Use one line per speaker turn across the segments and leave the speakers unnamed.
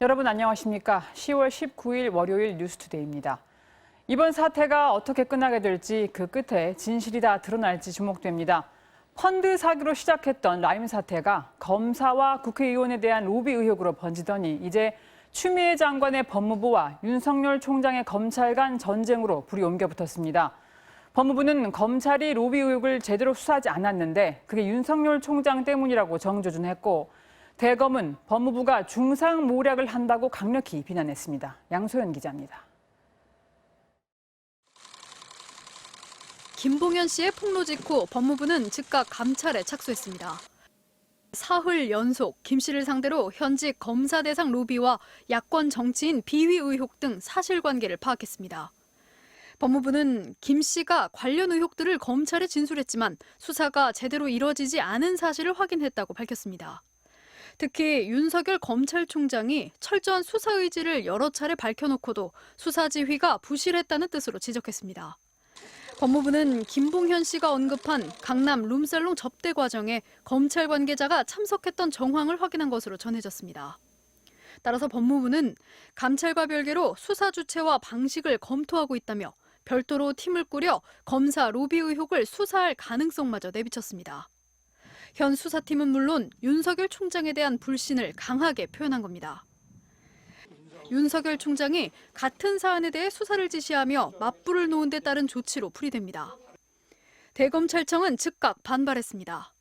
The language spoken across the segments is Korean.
여러분 안녕하십니까? 10월 19일 월요일 뉴스투데이입니다. 이번 사태가 어떻게 끝나게 될지 그 끝에 진실이 다 드러날지 주목됩니다. 펀드 사기로 시작했던 라임 사태가 검사와 국회의원에 대한 로비 의혹으로 번지더니 이제 추미애 장관의 법무부와 윤석열 총장의 검찰 간 전쟁으로 불이 옮겨 붙었습니다. 법무부는 검찰이 로비 의혹을 제대로 수사하지 않았는데 그게 윤석열 총장 때문이라고 정조준했고 대검은 법무부가 중상모략을 한다고 강력히 비난했습니다. 양소연 기자입니다.
김봉현 씨의 폭로 직후 법무부는 즉각 감찰에 착수했습니다. 사흘 연속 김 씨를 상대로 현직 검사 대상 로비와 야권 정치인 비위 의혹 등 사실관계를 파악했습니다. 법무부는 김 씨가 관련 의혹들을 검찰에 진술했지만 수사가 제대로 이뤄지지 않은 사실을 확인했다고 밝혔습니다. 특히 윤석열 검찰총장이 철저한 수사 의지를 여러 차례 밝혀놓고도 수사 지휘가 부실했다는 뜻으로 지적했습니다. 법무부는 김봉현 씨가 언급한 강남 룸살롱 접대 과정에 검찰 관계자가 참석했던 정황을 확인한 것으로 전해졌습니다. 따라서 법무부는 감찰과 별개로 수사 주체와 방식을 검토하고 있다며 별도로 팀을 꾸려 검사 로비 의혹을 수사할 가능성마저 내비쳤습니다. 현 수사팀은 물론 윤석열 총장에 대한 불신을 강하게 표현한 겁니다. 윤석열 총장이 같은 사안에 대해 수사를 지시하며 맞불을 놓은 데 따른 조치로 풀이됩니다. 대검찰청은 즉각 반발했습니다.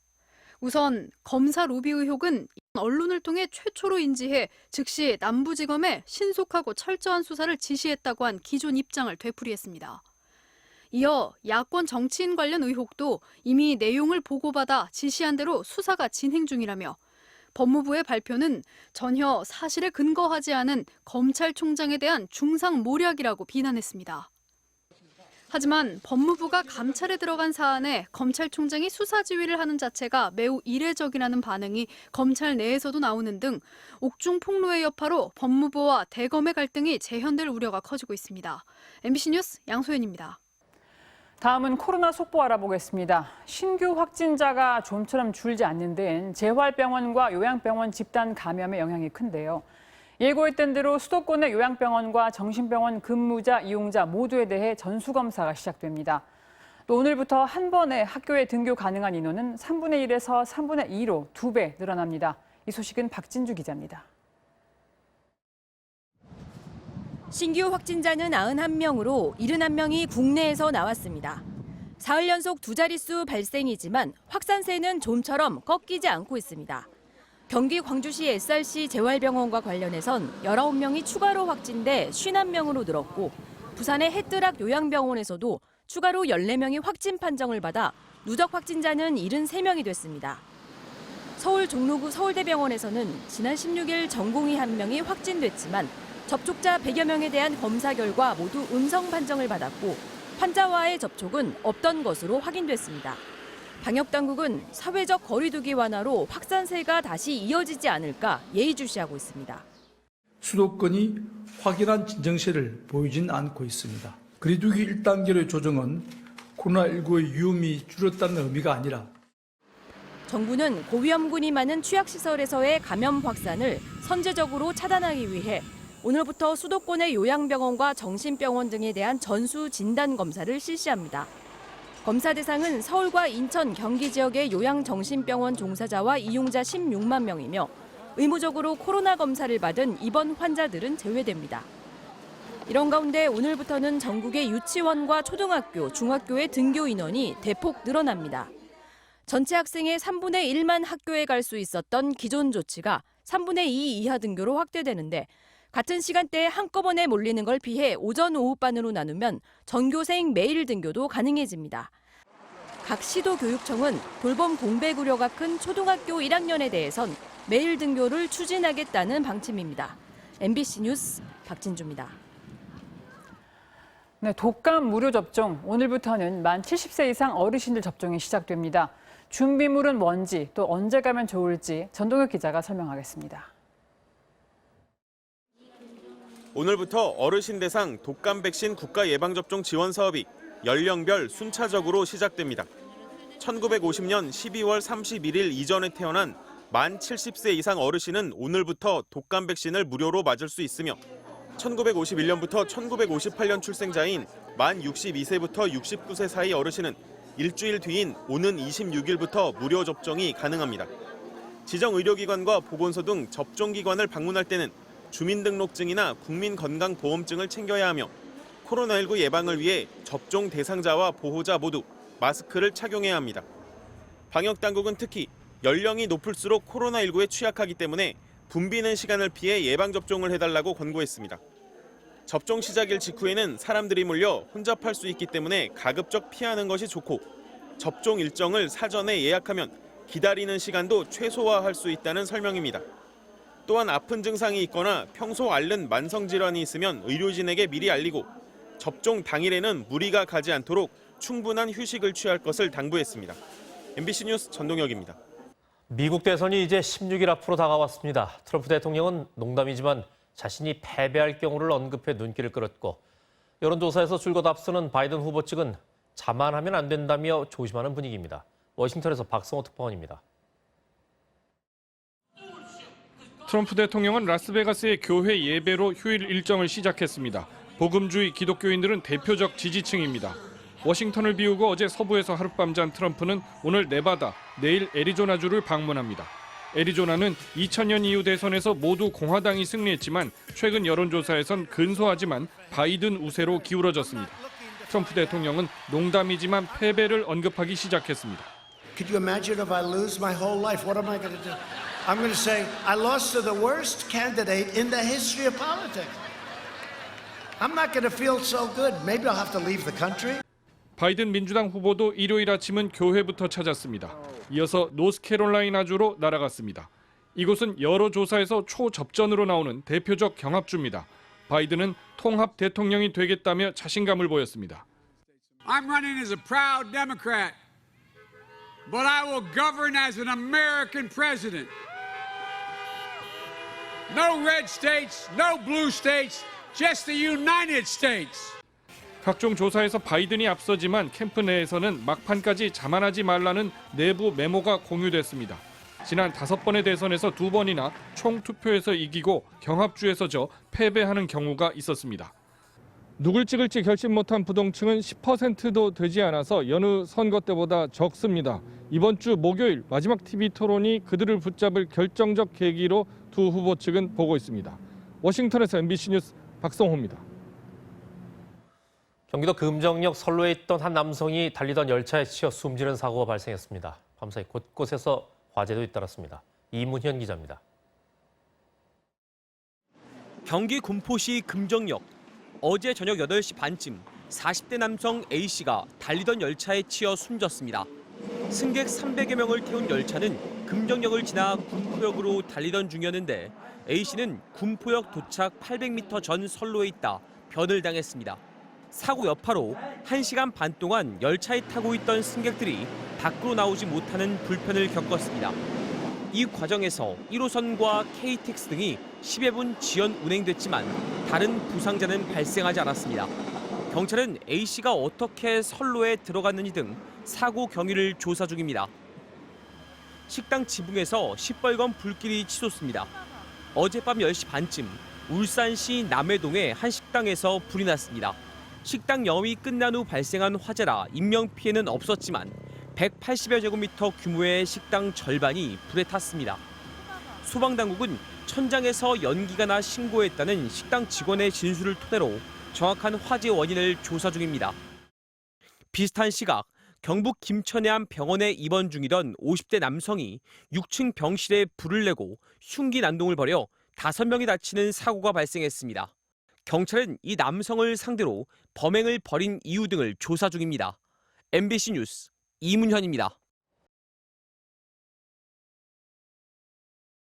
우선 검사 로비 의혹은 언론을 통해 최초로 인지해 즉시 남부지검에 신속하고 철저한 수사를 지시했다고 한 기존 입장을 되풀이했습니다. 이어 야권 정치인 관련 의혹도 이미 내용을 보고받아 지시한 대로 수사가 진행 중이라며 법무부의 발표는 전혀 사실에 근거하지 않은 검찰총장에 대한 중상모략이라고 비난했습니다. 하지만 법무부가 감찰에 들어간 사안에 검찰총장이 수사 지휘를 하는 자체가 매우 이례적이라는 반응이 검찰 내에서도 나오는 등 옥중 폭로의 여파로 법무부와 대검의 갈등이 재현될 우려가 커지고 있습니다. MBC 뉴스 양소연입니다.
다음은 코로나 속보 알아보겠습니다. 신규 확진자가 좀처럼 줄지 않는 데엔 재활병원과 요양병원 집단 감염의 영향이 큰데요. 예고했던 대로 수도권의 요양병원과 정신병원 근무자, 이용자 모두에 대해 전수검사가 시작됩니다. 또 오늘부터 한 번에 학교에 등교 가능한 인원은 3분의 1에서 3분의 2로 2배 늘어납니다. 이 소식은 박진주 기자입니다.
신규 확진자는 91명으로 71명이 국내에서 나왔습니다. 사흘 연속 두 자릿수 발생이지만 확산세는 좀처럼 꺾이지 않고 있습니다. 경기 광주시 SRC 재활병원과 관련해선 19명이 추가로 확진돼 51명으로 늘었고 부산의 해뜨락 요양병원에서도 추가로 14명이 확진 판정을 받아 누적 확진자는 73명이 됐습니다. 서울 종로구 서울대병원에서는 지난 16일 전공의 1명이 확진됐지만 접촉자 100여 명에 대한 검사 결과 모두 음성 판정을 받았고 환자와의 접촉은 없던 것으로 확인됐습니다. 방역당국은 사회적 거리 두기 완화로 확산세가 다시 이어지지 않을까 예의주시하고 있습니다.
수도권이 확연한 진정세를 보이진 않고 있습니다. 거리 두기 1단계로의 조정은 코로나19의 위험이 줄었다는 의미가 아니라
정부는 고위험군이 많은 취약시설에서의 감염 확산을 선제적으로 차단하기 위해 오늘부터 수도권의 요양병원과 정신병원 등에 대한 전수 진단 검사를 실시합니다. 검사 대상은 서울과 인천, 경기 지역의 요양정신병원 종사자와 이용자 16만 명이며 의무적으로 코로나 검사를 받은 입원 환자들은 제외됩니다. 이런 가운데 오늘부터는 전국의 유치원과 초등학교, 중학교의 등교 인원이 대폭 늘어납니다. 전체 학생의 3분의 1만 학교에 갈 수 있었던 기존 조치가 3분의 2 이하 등교로 확대되는데 같은 시간대에 한꺼번에 몰리는 걸 피해 오전, 오후반으로 나누면 전교생 매일 등교도 가능해집니다. 각 시도교육청은 돌봄 공백 우려가 큰 초등학교 1학년에 대해선 매일 등교를 추진하겠다는 방침입니다. MBC 뉴스 박진주입니다.
네, 독감 무료 접종, 오늘부터는 만 70세 이상 어르신들 접종이 시작됩니다. 준비물은 뭔지, 또 언제 가면 좋을지 전동혁 기자가 설명하겠습니다.
오늘부터 어르신 대상 독감 백신 국가 예방접종 지원 사업이 연령별 순차적으로 시작됩니다. 1950년 12월 31일 이전에 태어난 만 70세 이상 어르신은 오늘부터 독감 백신을 무료로 맞을 수 있으며 1951년부터 1958년 출생자인 만 62세부터 69세 사이 어르신은 일주일 뒤인 오는 26일부터 무료 접종이 가능합니다. 지정 의료기관과 보건소 등 접종기관을 방문할 때는 주민등록증이나 국민건강보험증을 챙겨야 하며 코로나19 예방을 위해 접종 대상자와 보호자 모두 마스크를 착용해야 합니다. 방역당국은 특히 연령이 높을수록 코로나19에 취약하기 때문에 붐비는 시간을 피해 예방접종을 해달라고 권고했습니다. 접종 시작일 직후에는 사람들이 몰려 혼잡할 수 있기 때문에 가급적 피하는 것이 좋고 접종 일정을 사전에 예약하면 기다리는 시간도 최소화할 수 있다는 설명입니다. 또한 아픈 증상이 있거나 평소 앓는 만성질환이 있으면 의료진에게 미리 알리고 접종 당일에는 무리가 가지 않도록 충분한 휴식을 취할 것을 당부했습니다. MBC 뉴스 전동혁입니다.
미국 대선이 이제 16일 앞으로 다가왔습니다. 트럼프 대통령은 농담이지만 자신이 패배할 경우를 언급해 눈길을 끌었고 여론조사에서 줄곧 앞서는 바이든 후보 측은 자만하면 안 된다며 조심하는 분위기입니다. 워싱턴에서 박성호 특파원입니다.
트럼프 대통령은 라스베가스의 교회 예배로 휴일 일정을 시작했습니다. 복음주의 기독교인들은 대표적 지지층입니다. 워싱턴을 비우고 어제 서부에서 하룻밤 잔 트럼프는 오늘 네바다, 내일 애리조나주를 방문합니다. 애리조나는 2000년 이후 대선에서 모두 공화당이 승리했지만 최근 여론조사에선 근소하지만 바이든 우세로 기울어졌습니다. 트럼프 대통령은 농담이지만 패배를 언급하기 시작했습니다.
Could you imagine if I lose my whole life? What am I going to do? I'm going to say I lost to the worst candidate in the history of politics. I'm not going to feel so good. Maybe I'll have to leave the country.
바이든 민주당 후보도 일요일 아침은 교회부터 찾았습니다. 이어서 노스캐롤라이나주로 날아갔습니다. 이곳은 여러 조사에서 초접전으로 나오는 대표적 경합주입니다. 바이든은 통합 대통령이 되겠다며 자신감을 보였습니다.
I'm running as a proud Democrat, but I will govern as an American president. No red states, no blue states, just the United States.
각종 조사에서 바이든이 앞서지만 캠프 내에서는 막판까지 자만하지 말라는 내부 메모가 공유됐습니다. 지난 5번의 대선에서 2번이나 총투표에서 이기고 경합주에서 져 패배하는 경우가 있었습니다. 누굴 찍을지 결심 못한 부동층은 10%도 되지 않아서 여느 선거 때보다 적습니다. 이번 주 목요일 마지막 TV 토론이 그들을 붙잡을 결정적 계기로 두 후보 측은 보고 있습니다. 워싱턴에서 MBC 뉴스 박성호입니다.
경기도 금정역 선로에 있던 한 남성이 달리던 열차에 치여 숨지는 사고가 발생했습니다. 밤사이 곳곳에서 화재도 잇따랐습니다. 이문현 기자입니다.
경기 군포시 금정역. 어제 저녁 8시 반쯤 40대 남성 A씨가 달리던 열차에 치여 숨졌습니다. 승객 300여 명을 태운 열차는 금정역을 지나 군포역으로 달리던 중이었는데 A씨는 군포역 도착 800m 전 선로에 있다 변을 당했습니다. 사고 여파로 1시간 반 동안 열차에 타고 있던 승객들이 밖으로 나오지 못하는 불편을 겪었습니다. 이 과정에서 1호선과 KTX 등이 10여 분 지연 운행됐지만 다른 부상자는 발생하지 않았습니다. 경찰은 A씨가 어떻게 선로에 들어갔는지 등 사고 경위를 조사 중입니다. 식당 지붕에서 시뻘건 불길이 치솟습니다. 어젯밤 10시 반쯤 울산시 남해동의 한 식당에서 불이 났습니다. 식당 영업이 끝난 후 발생한 화재라 인명피해는 없었지만 180여 제곱미터 규모의 식당 절반이 불에 탔습니다. 소방당국은 천장에서 연기가 나 신고했다는 식당 직원의 진술을 토대로 정확한 화재 원인을 조사 중입니다. 비슷한 시각 경북 김천의 한 병원에 입원 중이던 50대 남성이 6층 병실에 불을 내고 흉기난동을 벌여 5명이 다치는 사고가 발생했습니다. 경찰은 이 남성을 상대로 범행을 벌인 이유 등을 조사 중입니다. MBC 뉴스 이문현입니다.